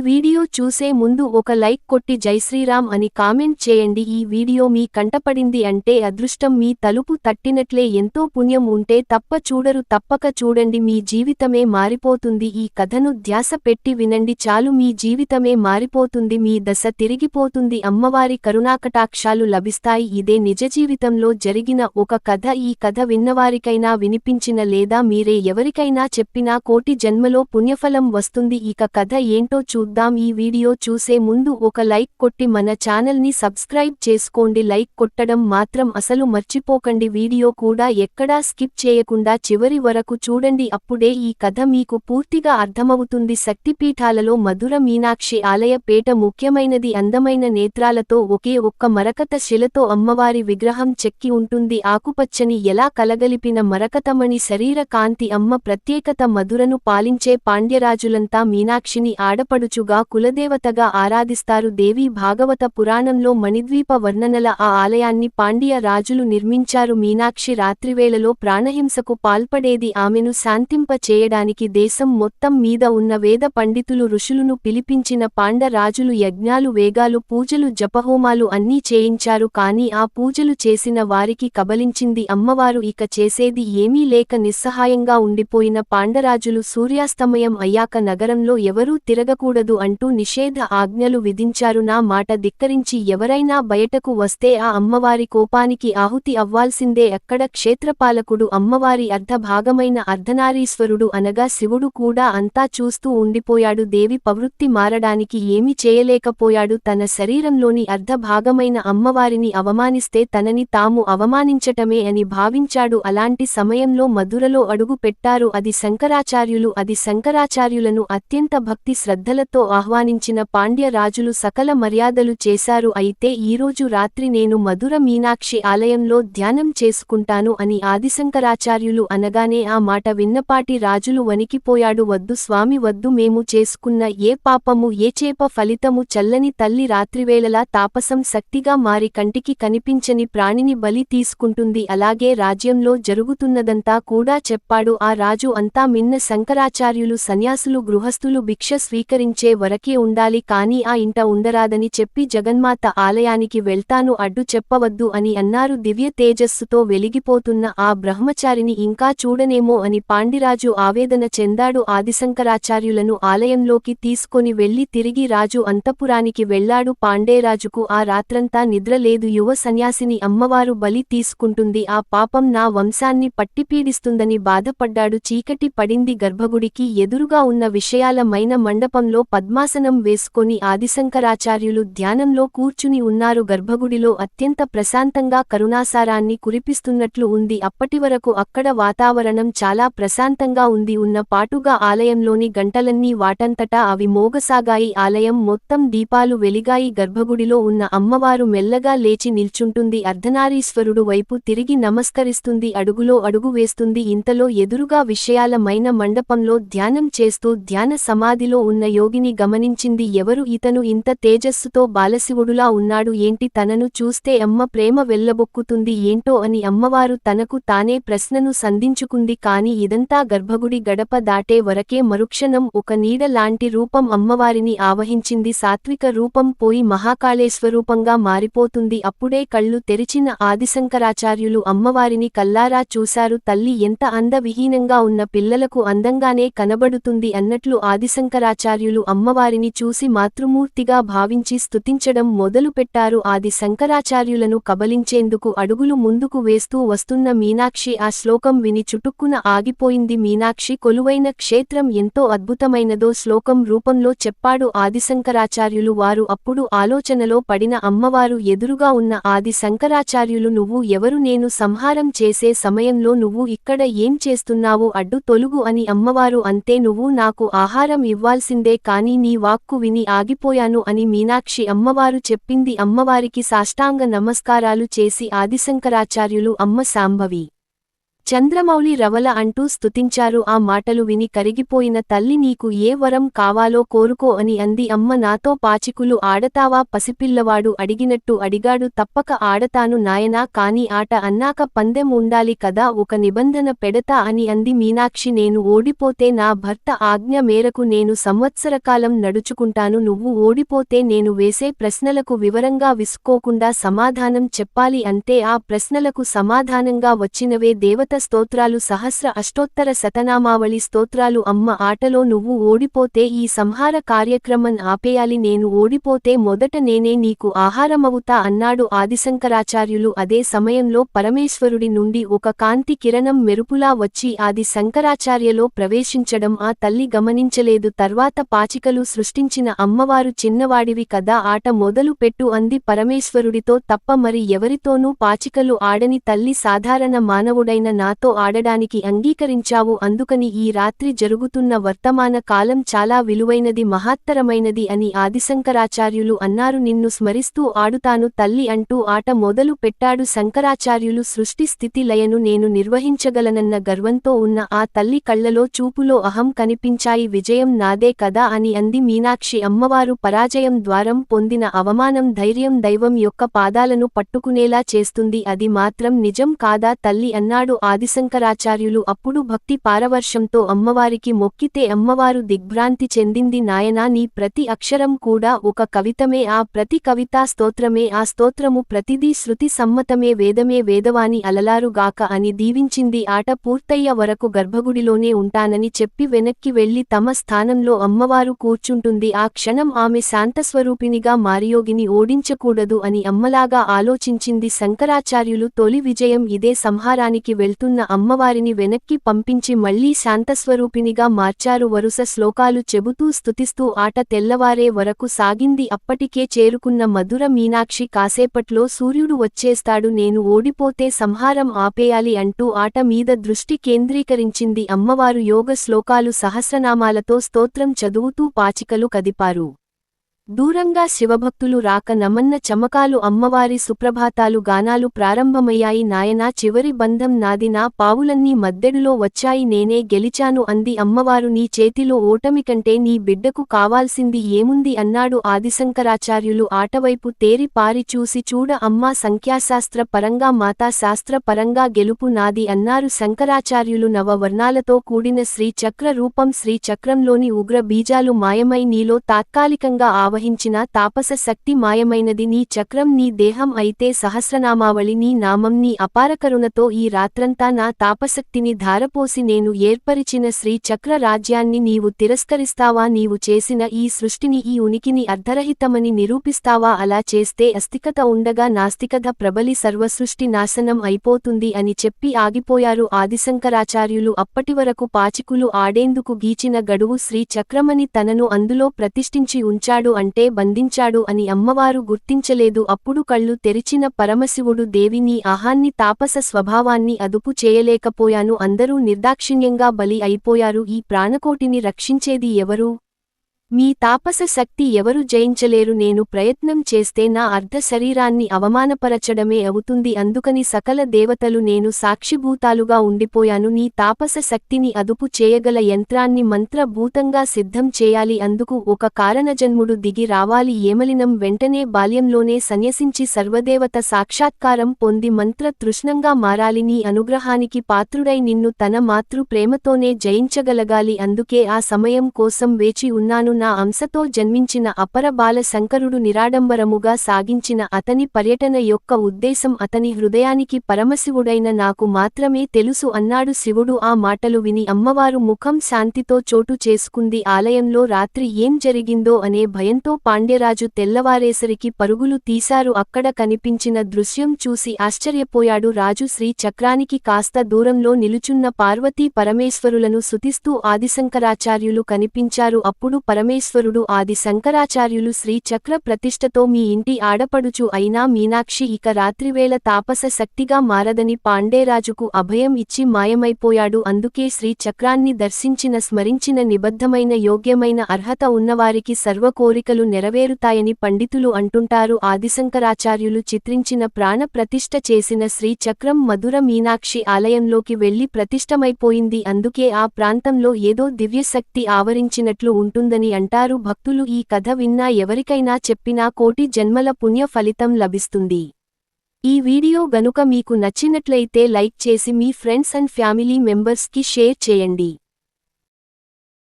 Video చూసే ముందు ఒక లైక్ కొట్టి జై శ్రీరామ్ అని కామెంట్ చేయండి. ఈ వీడియో మీ కంటపడింది అంటే అదృష్టం మీ తలుపు తట్టినట్లే. ఎంతో పుణ్యం ఉంటే తప్పక చూడండి, మీ జీవితమే మారిపోతుంది. ఈ కథను ధ్యాస పెట్టి వినండి చాలు, మీ జీవితమే మారిపోతుంది, మీ దశ తిరిగిపోతుంది, అమ్మవారి కరుణాకటాక్షాలు లభిస్తాయి. ఇదే నిజ జీవితంలో జరిగిన ఒక కథ. ఈ కథ విన్నవారికైనా వినిపించిన లేదా మీరే ఎవరికైనా చెప్పినా కోటి జన్మలో పుణ్యఫలం వస్తుంది. ఇక కథ ఏంటో చూద్దాం. ఈ వీడియో చూసే ముందు ఒక లైక్ కొట్టి మన ఛానల్ని సబ్స్క్రైబ్ చేసుకోండి. లైక్ కొట్టడం మాత్రం అసలు మర్చిపోకండి. వీడియో కూడా ఎక్కడా స్కిప్ చేయకుండా చివరి వరకు చూడండి, అప్పుడే ఈ కథ మీకు పూర్తిగా అర్థమవుతుంది. శక్తిపీఠాలలో మధుర మీనాక్షి ఆలయ పీఠ ముఖ్యమైనది. అందమైన నేత్రాలతో ఒకే ఒక్క మరకత శిలతో అమ్మవారి విగ్రహం చెక్కి ఉంటుంది. ఆకుపచ్చని ఎలా కలగలిపిన మరకతమణి శరీర కాంతి. అమ్మ ప్రత్యేకత మధురను పాలించే పాండ్యరాజులంతా మీనాక్షిని ఆడపడుచుగా కులదేవతగా ఆరాధిస్తారు. దేవి భాగవత పురాణంలో మణిద్వీప వర్ణనల ఆ ఆలయాన్ని పాండ్య రాజులు నిర్మించారు. మీనాక్షి రాత్రివేళలో ప్రాణహింసకు పాల్పడేది. ఆమెను శాంతింప చేయడానికి దేశం మొత్తం మీద ఉన్న వేద పండితులు ఋషులును పిలిపించిన పాండ రాజులు యజ్ఞాలు వేగాలు పూజలు జపహోమాలు అన్నీ చేయించారు. కాని ఆ పూజలు చేసిన వారికి కబలించింది అమ్మవారు. ఇక చేసేది ఏమీ లేక నిస్సహాయంగా ఉండిపోయిన పాండరాజులు సూర్యాస్తమయం అయ్యాక నగరంలో ఎవరూ తిరగకూడదు అంటూ నిషేధ ఆజ్ఞలు విధించారు. నా మాట ధిక్కరించి ఎవరైనా బయటకు వస్తే ఆ అమ్మవారి కోపానికి ఆహుతి అవ్వాల్సిందే. అక్కడ క్షేత్రపాలకుడు, అమ్మవారి అర్ధభాగమైన అర్ధనారీశ్వరుడు అనగా శివుడు కూడా అంతా చూస్తూ ఉండిపోయాడు. దేవి ప్రవృత్తి మారడానికి ఏమీ చేయలేకపోయాడు. తన శరీరంలోని అర్ధభాగమైన అమ్మవారిని అవమానిస్తే తనని తాము అవమానించటమే అని భావించాడు. అలాంటి సమయంలో మధురలో అడుగు పెట్టారు ఆది శంకరాచార్యులను అత్యంత భక్తి శ్రద్ధలతో ఆహ్వానించిన పాండ్య రాజులు సకల మర్యాదలు చేశారు. అయితే ఈరోజు రాత్రి నేను మధుర మీనాక్షి ఆలయంలో ధ్యానం చేసుకుంటాను అని ఆదిశంకరాచార్యులు అనగానే ఆ మాట విన్నపాటి రాజులు వణికిపోయాడు. వద్దు స్వామి వద్దు, మేము చేసుకున్న ఏ పాపము ఏ చేప ఫలితము చల్లని తల్లి రాత్రివేళలా తాపసం శక్తిగా మారి కంటికి కనిపించని ప్రాణిని బలి తీసుకుంటుంది. అలాగే రాజ్యంలో జరుగుతున్నదంతా కూడా చెప్పాడు. ఆ రాజు అంతా మిన్న శంకరాచార్యులు సన్యాసులు గృహస్థులు భిక్ష స్వీకరించే వరకే ఉండాలి, కాని ఆ ఇంట ఉండరాదని చెప్పి జగన్మాత ఆలయానికి వెళ్తాను, అడ్డు చెప్పవద్దు అని అన్నారు. దివ్య తేజస్సుతో వెలిగిపోతున్న ఆ బ్రహ్మచారిని ఇంకా చూడనేమో అని పాండిరాజు ఆవేదన చెందాడు. ఆదిశంకరాచార్యులను ఆలయంలోకి తీసుకొని వెళ్లి తిరిగి రాజు అంతఃపురానికి వెళ్లాడు. పాండేరాజుకు ఆ రాత్రంతా నిద్రలేదు. యువ సన్యాసిని అమ్మవారు బలి తీసుకుంటుంది, ఆ పాపం నా వంశాన్ని పట్టిపీడిస్తుందని బాధపడ్డాడు. చీకటి పడింది. గర్భగుడికి ఎదురుగా ఉన్న విషయాలమైన మండపంలో పద్మాసనం వేసుకొని ఆదిశంకరాచార్యులు ధ్యానంలో కూర్చుని ఉన్నారు. గర్భగుడిలో అత్యంత ప్రశాంతంగా కరుణాసారాన్ని కురిపిస్తున్నట్లు ఉంది. అప్పటివరకు అక్కడ వాతావరణం చాలా ప్రశాంతంగా ఉంది. ఉన్న పాటుగా ఆలయంలోని గంటలన్నీ వాటంతటా అవి మోగసాగాయి. ఆలయం మొత్తం దీపాలు వెలిగాయి. గర్భగుడిలో ఉన్న అమ్మవారు మెల్లగా లేచి నిల్చుంటుంది. అర్ధనారీశ్వరుడు వైపు తిరిగి నమస్కరిస్తుంది. అడుగులో అడుగు వేస్తుంది. ఇంతలో ఎదురుగా విషయాలమైన మండపంలో ధ్యానం చేస్తూ ధ్యాన సమాధిలో ఉన్న యోగిని గమనించింది. ఎవరు ఇతను? ఇంత తేజస్సుతో బాలశివుడులా ఉన్నాడు ఏంటి? తనను చూస్తే అమ్మ ప్రేమ వెల్లబొక్కుతుంది ఏంటో అని అమ్మవారు తనకు తానే ప్రశ్నను సంధించుకుంది. కాని ఇదంతా గర్భగుడి గడప దాటే వరకే. మరుక్షణం ఒక నీడ లాంటి రూపం అమ్మవారిని ఆవహించింది. సాత్విక రూపం పోయి మహాకాళేశ్వరూపంగా మారిపోతుంది. అప్పుడే కళ్ళు తెరిచిన ఆదిశంకరాచార్యులు అమ్మవారిని కల్లారా చూశారు. తల్లి ఎంత అందవిహీనంగా ఉన్న పిల్లలకు అందంగానే కనబడుతుంది అన్నట్లు ఆదిశంకరాచార్యులు అమ్మవారిని చూసి మాతృమూర్తిగా భావించి స్తుతించడం మొదలుపెట్టారు. ఆది శంకరాచార్యులను కబలించేందుకు అడుగులు ముందుకు వేస్తూ వస్తున్న మీనాక్షి ఆ శ్లోకం విని చుటుక్కున ఆగిపోయింది. మీనాక్షి కొలువైన క్షేత్రం ఎంతో అద్భుతమైనదో శ్లోకం రూపంలో చెప్పాడు ఆదిశంకరాచార్యులు. వారు అప్పుడు ఆలోచనలో పడిన అమ్మవారు ఎదురుగా ఉన్న ఆది శంకరాచార్యులు, నువ్వు ఎవరు? నేను సంహారం చేసే సమయంలో నువ్వు ఇక్కడ ఏం చేస్తున్నావు? అడ్డు తొలుగు అని అమ్మవారు అంతే. నువ్వు నాకు ఆహారం ఇవ్వాల్సిందే, కాని నీ వాక్కు విని ఆగిపోయాను అని మీనాక్షి అమ్మవారు చెప్పింది. అమ్మవారికి సాష్టాంగ నమస్కారాలు చేసి ఆదిశంకరాచార్యులు, అమ్మ శాంభవి చంద్రమౌళి రవల అంటూ స్తుతించారు. ఆ మాటలు విని కరిగిపోయిన తల్లి నీకు ఏ వరం కావాలో కోరుకో అని అంది. అమ్మ నాతో పాచికులు ఆడతావా పసిపిల్లవాడు అడిగినట్టు అడిగాడు. తప్పక ఆడతాను నాయనా, కాని ఆట అన్నాక పందెం ఉండాలి కదా, ఒక నిబంధన పెడతా అని అంది మీనాక్షి. నేను ఓడిపోతే నా భర్త ఆజ్ఞ మేరకు నేను సంవత్సరకాలం నడుచుకుంటాను. నువ్వు ఓడిపోతే నేను వేసే ప్రశ్నలకు వివరంగా విసుకోకుండా సమాధానం చెప్పాలి అంతే. ఆ ప్రశ్నలకు సమాధానంగా వచ్చినవే దేవత స్తోత్రాలు, సహస్ర అష్టోత్తర శతనామావళి స్తోత్రాలు. అమ్మ ఆటలో నువ్వు ఓడిపోతే ఈ సంహార కార్యక్రమం ఆపేయాలి, నేను ఓడిపోతే మొదట నేనే నీకు ఆహారమవుతా అన్నాడు ఆదిశంకరాచార్యులు. అదే సమయంలో పరమేశ్వరుడి నుండి ఒక కాంతి కిరణం మెరుపులా వచ్చి ఆది శంకరాచార్యలో ప్రవేశించడం ఆ తల్లి గమనించలేదు. తర్వాత పాచికలు సృష్టించిన అమ్మవారు చిన్నవాడివి కదా, ఆట మొదలు పెట్టు అంది పరమేశ్వరుడితో. తప్ప మరి ఎవరితోనూ పాచికలు ఆడని తల్లి, సాధారణ మానవుడైన నాతో ఆడడానికి అంగీకరించావు, అందుకని ఈ రాత్రి జరుగుతున్న వర్తమాన కాలం చాలా విలువైనది, మహత్తరమైనది అని ఆదిశంకరాచార్యులు అన్నారు. నిన్ను స్మరిస్తూ ఆడుతాను తల్లి అంటూ ఆట మొదలు పెట్టాడు శంకరాచార్యులు. సృష్టి స్థితి లయను నేను నిర్వహించగలనన్న గర్వంతో ఉన్న ఆ తల్లి కళ్లలో చూపులో అహం కనిపించాయి. విజయం నాదే కదా అని అంది మీనాక్షి. అమ్మవారు పరాజయం ద్వారం పొందిన అవమానం ధైర్యం దైవం యొక్క పాదాలను పట్టుకునేలా చేస్తుంది, అది మాత్రం నిజం కాదా తల్లి అన్నాడు ఆదిశంకరాచార్యులు. అప్పుడు భక్తి పారవర్షంతో అమ్మవారికి మొక్కితే అమ్మవారు దిగ్భ్రాంతి చెందింది. నాయనా, నీ ప్రతి అక్షరం కూడా ఒక కవితమే, ఆ ప్రతి కవితా స్తోత్రమే, ఆ స్తోత్రము ప్రతిదీ శృతి సమ్మతమే, వేదమే వేదవాణి అలలారుగాక అని దీవించింది. ఆట పూర్తయ్య వరకు గర్భగుడిలోనే ఉంటానని చెప్పి వెనక్కి వెళ్లి తమ స్థానంలో అమ్మవారు కూర్చుంటుంది. ఆ క్షణం ఆమె శాంతస్వరూపినిగా మారియోగిని ఓడించకూడదు అని అమ్మలాగా ఆలోచించింది. శంకరాచార్యులు తొలి విజయం ఇదే, సంహారానికి వెళ్తున్న అమ్మవారిని వెనక్కి పంపించి మళ్లీ శాంతస్వరూపినిగా మార్చారు. వరుస శ్లోకాలు చెబుతూ స్తుతిస్తూ ఆట తెల్లవారే వరకు సాగింది. అప్పటికే చేరుకున్న మధుర మీనాక్షి కాసేపట్లో సూర్యుడు వచ్చేస్తాడు, నేను ఓడిపోతే సంహారం ఆపేయాలి అంటూ ఆట మీద దృష్టి కేంద్రీకరించింది. అమ్మవారు యోగ శ్లోకాలు సహస్రనామాలతో స్తోత్రం చదువుతూ పాచికలు కదిపారు. దూరంగా శివభక్తులు రాక నమన్న చమకాలు, అమ్మవారి సుప్రభాతాలు గానాలు ప్రారంభమయ్యాయి. నాయనా, చివరి బంధం నాది, నా పావులన్నీ మద్దెడులో వచ్చాయి, నేనే గెలిచాను అంది అమ్మవారు. నీ చేతిలో ఓటమి కంటే నీ బిడ్డకు కావాల్సింది ఏముంది అన్నాడు ఆదిశంకరాచార్యులు ఆటవైపు తేరి పారి చూసి. చూడ అమ్మా, సంఖ్యాశాస్త్ర పరంగా మాతాశాస్త్ర పరంగా గెలుపు నాది అన్నారు శంకరాచార్యులు. నవవర్ణాలతో కూడిన శ్రీచక్ర రూపం, శ్రీచక్రంలోని ఉగ్ర బీజాలు మాయమై నీలో తాత్కాలికంగా ఆవహించిన తాపస శక్తి మాయమైనది. నీ చక్రం నీ దేహం అయితే సహస్రనామావళి నీ నామం. నీ అపారకరుణతో ఈ రాత్రంతా నా తాపశక్తిని ధారపోసి నేను ఏర్పరిచిన శ్రీచక్ర రాజ్యాన్ని నీవు తిరస్కరిస్తావా? నీవు చేసిన ఈ సృష్టిని, ఈ ఉనికిని అర్ధరహితమని నిరూపిస్తావా? అలా చేస్తే అస్తికత ఉండగా నాస్తికత ప్రబలి సర్వసృష్టి నాశనం అయిపోతుంది అని చెప్పి ఆగిపోయారు ఆదిశంకరాచార్యులు. అప్పటివరకు పాచికులు ఆడేందుకు గీచిన గడువు శ్రీచక్రమని, తనను అందులో ప్రతిష్ఠించి ఉంచాడు అంటే బంధించాడు అని అమ్మవారు గుర్తించలేదు. అప్పుడు కళ్ళు తెరిచిన పరమశివుడు, దేవి నీ ఆహాన్ని, తాపస స్వభావాన్ని అదుపు చేయలేకపోయాను, అందరూ నిర్దాక్షిణ్యంగా బలి అయిపోయారు, ఈ ప్రాణకోటిని రక్షించేది ఎవరు? మీ తాపస శక్తి ఎవరు జయించలేరు, నేను ప్రయత్నం చేస్తే నా అర్ధ శరీరాన్ని అవమానపరచడమే అవుతుంది, అందుకని సకల దేవతలు నేను సాక్షిభూతాలుగా ఉండిపోయాను, నీ తాపస శక్తిని అదుపు చేయగల యంత్రాన్ని మంత్రభూతంగా సిద్ధం చేయాలి, అందుకు ఒక కారణజన్ముడు దిగి రావాలి. ఏమలినం వెంటనే బాల్యంలోనే సన్యసించి సర్వదేవత సాక్షాత్కారం పొంది మంత్ర తృష్ణంగా మారాలి, నీ అనుగ్రహానికి పాత్రుడై నిన్ను తన మాతృ ప్రేమతోనే జయించగలగాలి, అందుకే ఆ సమయం కోసం వేచి ఉన్నాను. నా అంశతో జన్మించిన అపర బాల శంకరుడు నిరాడంబరముగా సాగించిన అతని పర్యటన యొక్క ఉద్దేశం అతని హృదయానికి పరమశివుడైన నాకు మాత్రమే తెలుసు అన్నాడు శివుడు. ఆ మాటలు విని అమ్మవారు ముఖం శాంతితో చోటు చేసుకుంది. ఆలయంలో రాత్రి ఏం జరిగిందో అనే భయంతో పాండ్యరాజు తెల్లవారేసరికి పరుగులు తీశారు. అక్కడ కనిపించిన దృశ్యం చూసి ఆశ్చర్యపోయాడు రాజు. శ్రీ చక్రానికి కాస్త దూరంలో నిలుచున్న పార్వతీ పరమేశ్వరులను స్తుతిస్తూ ఆదిశంకరాచార్యులు కనిపించారు. అప్పుడు పరమేశ్వరుడు ఆది శంకరాచార్యులు శ్రీ చక్ర ప్రతిష్టతో మీ ఇంటి ఆడపడుచు అయినా మీనాక్షి ఇక రాత్రివేళ తాపస శక్తిగా మారదని పాండేరాజుకు అభయం ఇచ్చి మాయమైపోయాడు. అందుకే శ్రీ చక్రాన్ని దర్శించిన స్మరించిన నిబద్ధమైన యోగ్యమైన అర్హత ఉన్నవారికి సర్వ కోరికలు నెరవేరుతాయని పండితులు అంటుంటారు. ఆదిశంకరాచార్యులు చిత్రించిన ప్రాణ ప్రతిష్ఠ చేసిన శ్రీ చక్రం మధుర మీనాక్షి ఆలయంలోకి వెళ్లి ప్రతిష్టమైపోయింది. అందుకే ఆ ప్రాంతంలో ఏదో దివ్యశక్తి ఆవరించినట్లు ఉంటుందని అంటారు భక్తులు. ఈ కథ విన్నా ఎవరికైనా చెప్పినా కోటి జన్మల పుణ్య ఫలితం లభిస్తుంది. ఈ వీడియో గనుక మీకు నచ్చినట్లయితే లైక్ చేసి మీ ఫ్రెండ్స్ అండ్ ఫ్యామిలీ మెంబర్స్ కి షేర్ చేయండి.